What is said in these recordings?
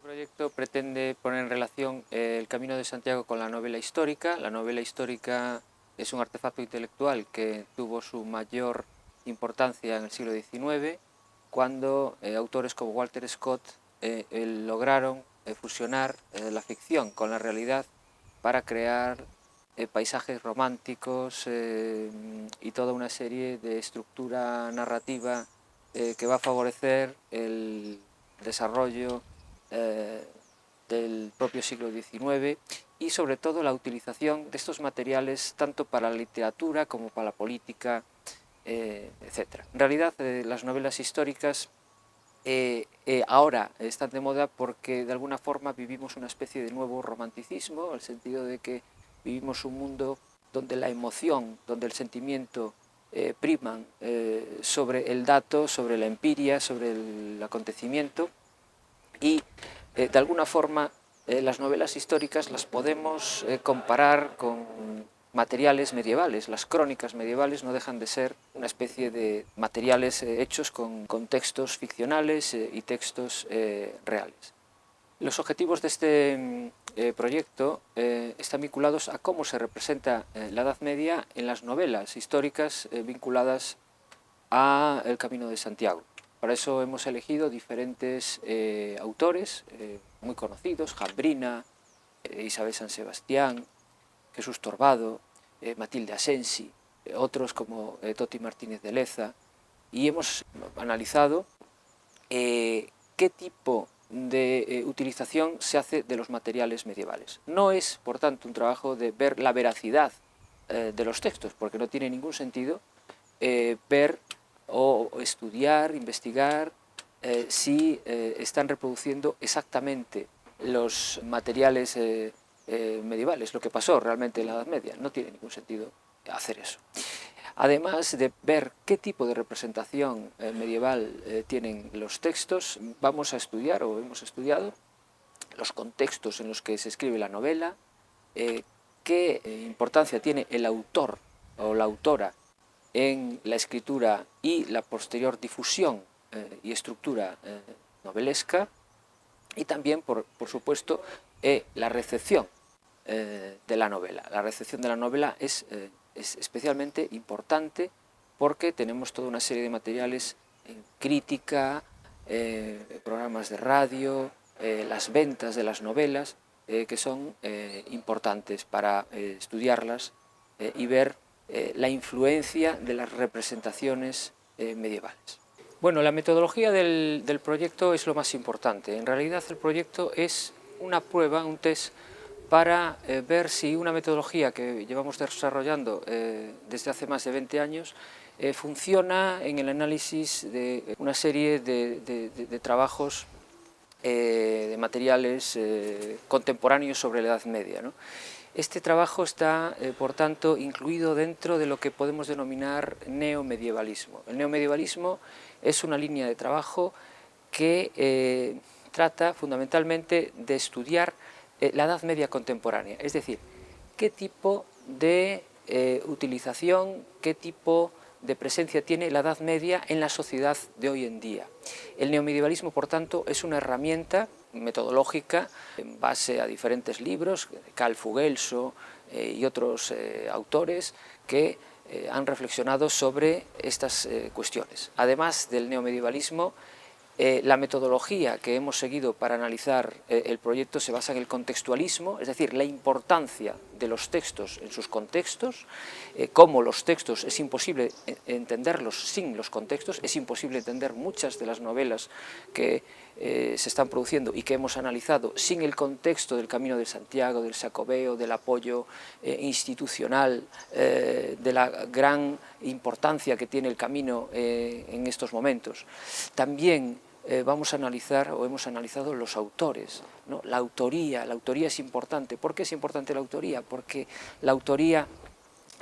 proyecto pretende poner en relación el Camino de Santiago con la novela histórica. La novela histórica es un artefacto intelectual que tuvo su mayor importancia en el siglo XIX, cuando autores como Walter Scott lograron fusionar la ficción con la realidad para crear paisajes románticos y toda una serie de estructura narrativa que va a favorecer el desarrollo del propio siglo XIX y sobre todo la utilización de estos materiales tanto para la literatura como para la política, etc. En realidad las novelas históricas ahora están de moda porque de alguna forma vivimos una especie de nuevo romanticismo, en el sentido de que vivimos un mundo donde la emoción, donde el sentimiento priman sobre el dato, sobre la empiria, sobre el acontecimiento, y de alguna forma las novelas históricas las podemos comparar con materiales medievales. Las crónicas medievales no dejan de ser una especie de materiales hechos con textos ficcionales y textos reales. Los objetivos de este proyecto están vinculados a cómo se representa la Edad Media en las novelas históricas vinculadas al Camino de Santiago. Para eso hemos elegido diferentes autores muy conocidos: Jambrina, Isabel San Sebastián, Jesús Torbado, Matilde Asensi, otros como Toti Martínez de Leza, y hemos analizado qué tipo de utilización se hace de los materiales medievales. No es, por tanto, un trabajo de ver la veracidad de los textos, porque no tiene ningún sentido ver o estudiar, investigar si están reproduciendo exactamente los materiales medievales, lo que pasó realmente en la Edad Media. No tiene ningún sentido hacer eso. Además de ver qué tipo de representación medieval tienen los textos, vamos a estudiar, o hemos estudiado, los contextos en los que se escribe la novela, qué importancia tiene el autor o la autora en la escritura y la posterior difusión y estructura novelesca, y también, por supuesto, la recepción de la novela. La recepción de la novela es especialmente importante porque tenemos toda una serie de materiales en crítica, programas de radio, las ventas de las novelas, que son importantes para estudiarlas y ver la influencia de las representaciones medievales. Bueno, la metodología del proyecto es lo más importante. En realidad el proyecto es una prueba, un test para ver si una metodología que llevamos desarrollando desde hace más de 20 años funciona en el análisis de una serie de trabajos de materiales contemporáneos sobre la Edad Media, ¿no? Este trabajo está, por tanto, incluido dentro de lo que podemos denominar neomedievalismo. El neomedievalismo es una línea de trabajo que trata fundamentalmente de estudiar la Edad Media contemporánea, es decir, qué tipo de utilización, qué tipo de presencia tiene la Edad Media en la sociedad de hoy en día. El neomedievalismo, por tanto, es una herramienta metodológica en base a diferentes libros, Carl Fugelso y otros autores que han reflexionado sobre estas cuestiones. Además del neomedievalismo, la metodología que hemos seguido para analizar el proyecto se basa en el contextualismo, es decir, la importancia de los textos en sus contextos, cómo los textos es imposible entenderlos sin los contextos, es imposible entender muchas de las novelas que se están produciendo y que hemos analizado sin el contexto del Camino de Santiago, del Xacobeo, del apoyo institucional, de la gran importancia que tiene el camino en estos momentos. También vamos a analizar, o hemos analizado, los autores, ¿no? La autoría es importante. ¿Por qué es importante la autoría? Porque la autoría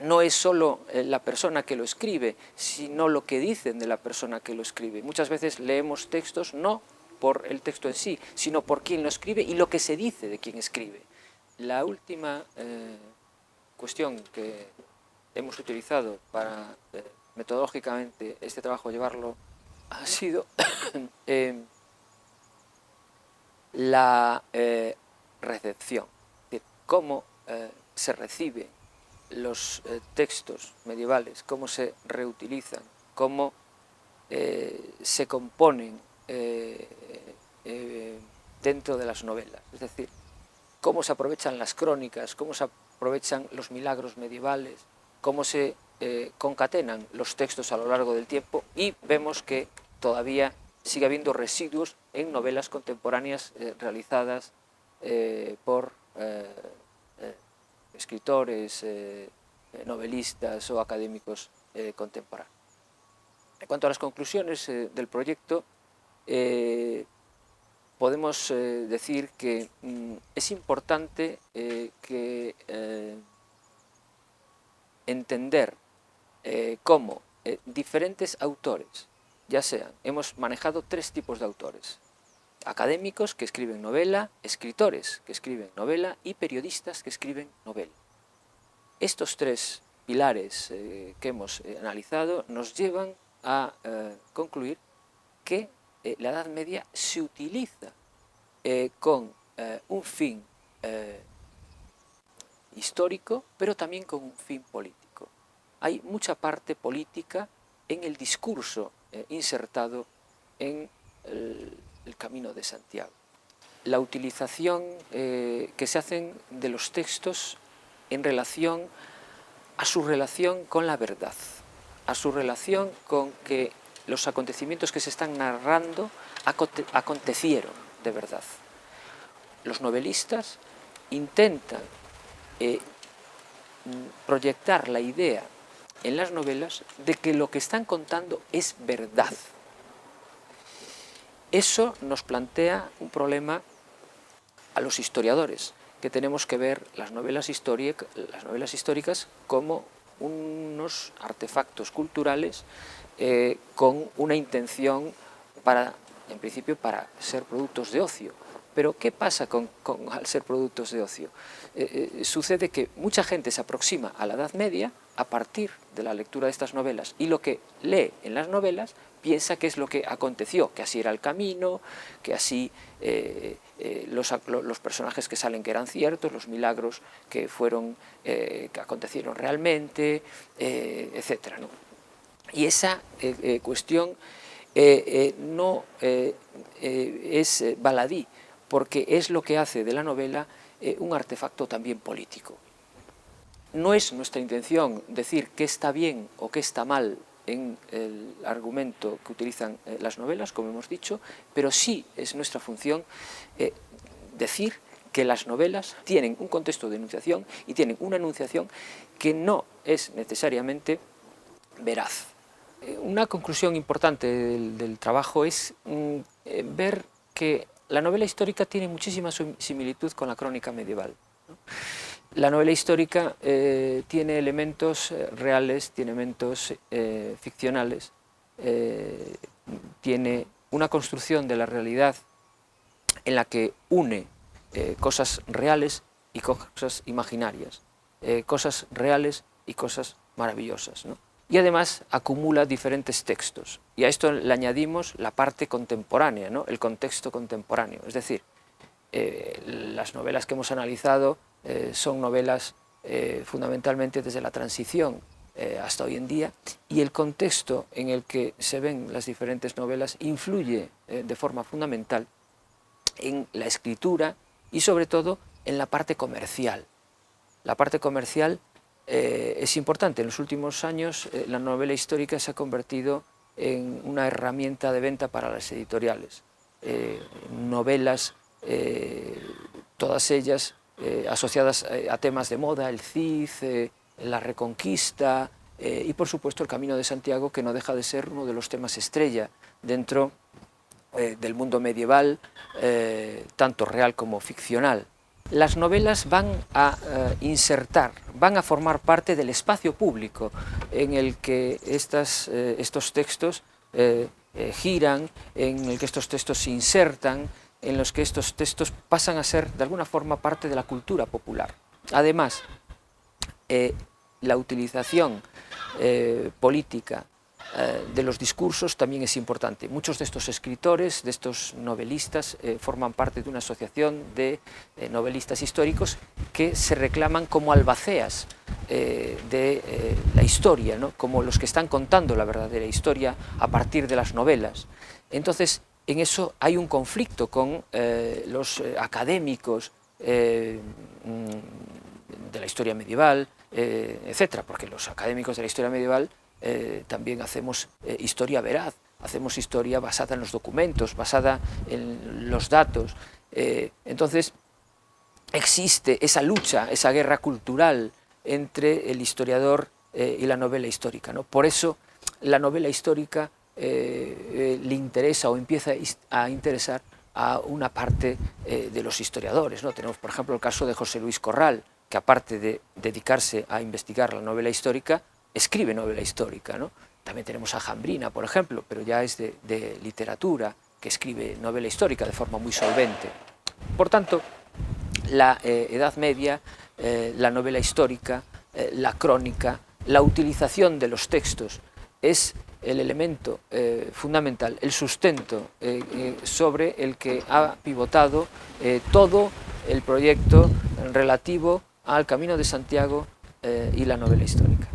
no es solo la persona que lo escribe, sino lo que dicen de la persona que lo escribe. Muchas veces leemos textos no por el texto en sí, sino por quién lo escribe y lo que se dice de quién escribe. La última cuestión que hemos utilizado para metodológicamente este trabajo llevarlo ha sido la recepción, es decir, cómo se reciben los textos medievales, cómo se reutilizan, cómo se componen dentro de las novelas, es decir, cómo se aprovechan las crónicas, cómo se aprovechan los milagros medievales, cómo se concatenan los textos a lo largo del tiempo, y vemos que todavía sigue habiendo residuos en novelas contemporáneas realizadas por escritores, novelistas o académicos contemporáneos. En cuanto a las conclusiones del proyecto, podemos decir que es importante entender cómo diferentes autores, ya sean, hemos manejado tres tipos de autores: académicos que escriben novela, escritores que escriben novela y periodistas que escriben novela. Estos tres pilares que hemos analizado nos llevan a concluir que la Edad Media se utiliza con un fin histórico, pero también con un fin político. Hay mucha parte política en el discurso insertado en el Camino de Santiago. La utilización que se hacen de los textos en relación a su relación con la verdad, a su relación con que los acontecimientos que se están narrando acontecieron de verdad. Los novelistas intentan proyectar la idea en las novelas de que lo que están contando es verdad. Eso nos plantea un problema a los historiadores, que tenemos que ver las novelas históricas como unos artefactos culturales con una intención en principio para ser productos de ocio. Pero ¿qué pasa al ser productos de ocio? Sucede que mucha gente se aproxima a la Edad Media a partir de la lectura de estas novelas, y lo que lee en las novelas piensa que es lo que aconteció, que así era el camino, que así los personajes que salen que eran ciertos, los milagros que acontecieron realmente, etc., ¿no? Y esa cuestión no es baladí, porque es lo que hace de la novela un artefacto también político. No es nuestra intención decir qué está bien o qué está mal en el argumento que utilizan las novelas, como hemos dicho, pero sí es nuestra función decir que las novelas tienen un contexto de enunciación y tienen una enunciación que no es necesariamente veraz. Una conclusión importante del trabajo es ver que la novela histórica tiene muchísima similitud con la crónica medieval, ¿no? La novela histórica tiene elementos reales, tiene elementos ficcionales, tiene una construcción de la realidad en la que une cosas reales y cosas imaginarias, cosas reales y cosas maravillosas, ¿no? Y además acumula diferentes textos, y a esto le añadimos la parte contemporánea, ¿no? El contexto contemporáneo, es decir, las novelas que hemos analizado son novelas fundamentalmente desde la transición hasta hoy en día, y el contexto en el que se ven las diferentes novelas influye de forma fundamental en la escritura y sobre todo en la parte comercial. La parte comercial es importante. En los últimos años la novela histórica se ha convertido en una herramienta de venta para las editoriales. Novelas, todas ellas asociadas a temas de moda, el Cid, la Reconquista y por supuesto el Camino de Santiago, que no deja de ser uno de los temas estrella dentro del mundo medieval, tanto real como ficcional. Las novelas van a van a formar parte del espacio público en el que estos textos giran, en el que estos textos se insertan, en los que estos textos pasan a ser de alguna forma parte de la cultura popular. Además, la utilización política de los discursos también es importante. Muchos de estos escritores, de estos novelistas, forman parte de una asociación de novelistas históricos que se reclaman como albaceas de la historia, ¿no? Como los que están contando la verdadera historia a partir de las novelas. Entonces, en eso hay un conflicto con los académicos de la historia medieval, etcétera, porque los académicos de la historia medieval también hacemos historia veraz, hacemos historia basada en los documentos, basada en los datos. Entonces, existe esa lucha, esa guerra cultural entre el historiador y la novela histórica, ¿no? Por eso la novela histórica le interesa o empieza a interesar a una parte de los historiadores, ¿no? Tenemos, por ejemplo, el caso de José Luis Corral, que aparte de dedicarse a investigar la novela histórica, escribe novela histórica, ¿no? También tenemos a Jambrina, por ejemplo, pero ya es de literatura, que escribe novela histórica de forma muy solvente. Por tanto, la Edad Media, la novela histórica, la crónica, la utilización de los textos es el elemento fundamental, el sustento sobre el que ha pivotado todo el proyecto relativo al Camino de Santiago y la novela histórica.